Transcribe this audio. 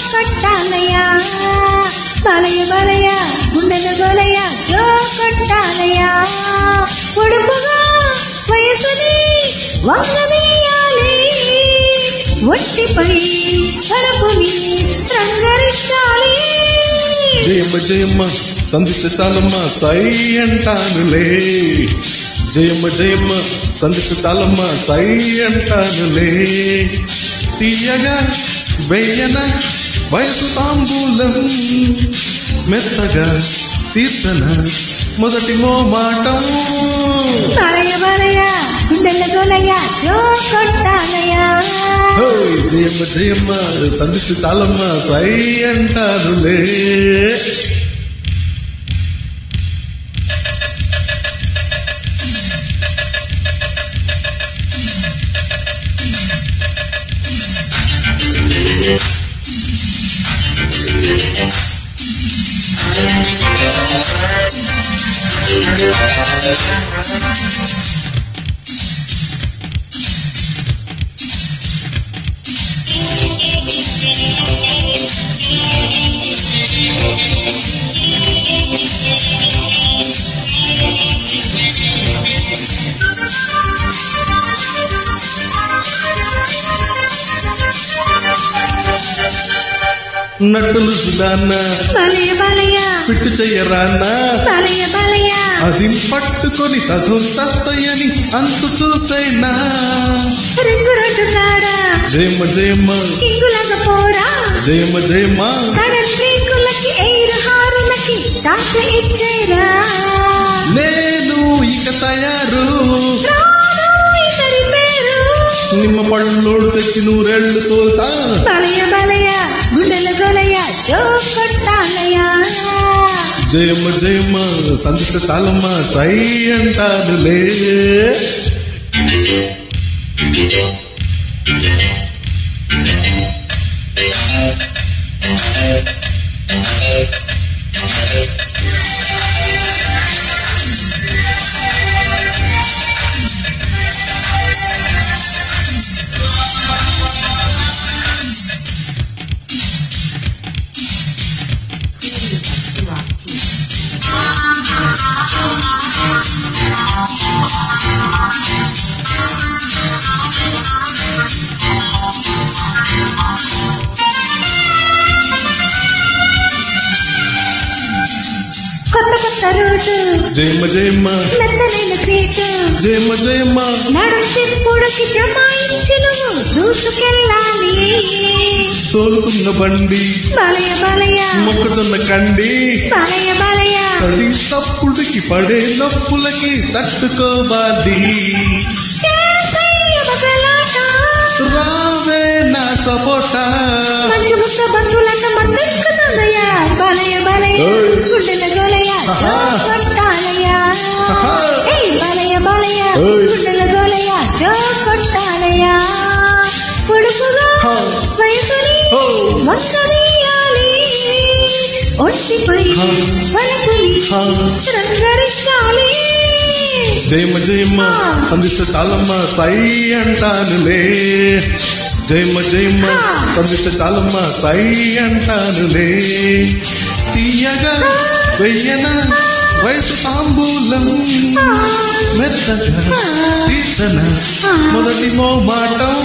కట్టాలయా బలయ బలయ గుండెల గొలయ జో కట్టాలయా పొడుపుగా వయసుని వంగనీయాలి ఒంటిపై తలపుని రంగరించాలి జయమ్మ జయమ్మ సంధిస్తే చాలమ్మ సై అంటానులే జయమ్మ జయమ్మ సంధిస్తే చాలమ్మ సై అంటానులే తీయగా వెయ్యన వయసు తాంబూలం మెత్తగా తీర్చన మొదటి మోమాటం బలయ బలయ గుండెల గొలయ జో కొట్టాలయా జయమ్మ జయమ్మ సంధిస్తే చాలమ్మ సై అంటానులే నటులు సుదాన్న బలయ బలయ పిట్టు చెయ్యరాన్నా బలయ బలయ అది పట్టుకొని తగు తత్తయ్యని అంతు చూసైనా రింగురొట్టున్నాడా జయమ్మ జయమ్మ కింగులక పోరా జయమ్మ జయమ్మ కడల్లీకులకి ఎయిర్ హారులకి కాక ఇచ్చేరా నేను ఇక తయారు రాను ఇతరి పేరు నిమ్మ పళ్ళోడు తెచ్చి నూరెళ్ళు తోల్తా బలయ బలయ గుండెల గొలయ జో కొట్టాలయా జయమ్మ జయమ్మ సంధిస్తే చాలమ్మ సై అంటానులే కొత్త కొత్త రూటు జయమ్మ జయమ్మ మెత్తనైన సీటు జయమ్మ జయమ్మ నడుంచి పొడికి జమాయించును దూసుకెళ్ళాలి తోలుతున్న బండి బలయ బలయ మొక్కజొన్న కండి బలయ బలయ తడి తప్పుడికి పడే నొప్పులకి తట్టుకోవాలి చేసయ్య బగలాట రావే నా సపోటా మంచు ముక్క బంధువులన్న మద్దెక్కుతుందయ్యా బలయ బలయ ఓయ్. గుండెల గొలయ ఆహా. కొట్టాలయ్యా ఆహా. ఏయ్ బలయ బలయ ఓయ్. గుండెల గొలయ జో కొట్టాలయ్యా పొడుపుగా హా. వయసుని ఓ. వంకనీయాలి ఒంటిపై హా. వలపుని హా. రంగరించాలి జయమ్మ జయమ్మ సంధిస్తే చాలమ్మ సై అంటానులే జయమ్మ జయమ్మ సంధిస్తే చాలమ్మ సై అంటానులే తీయగా వెయ్యన వయసు తాంబూలం మెత్తగా తీర్చన మొదటి మోమాటం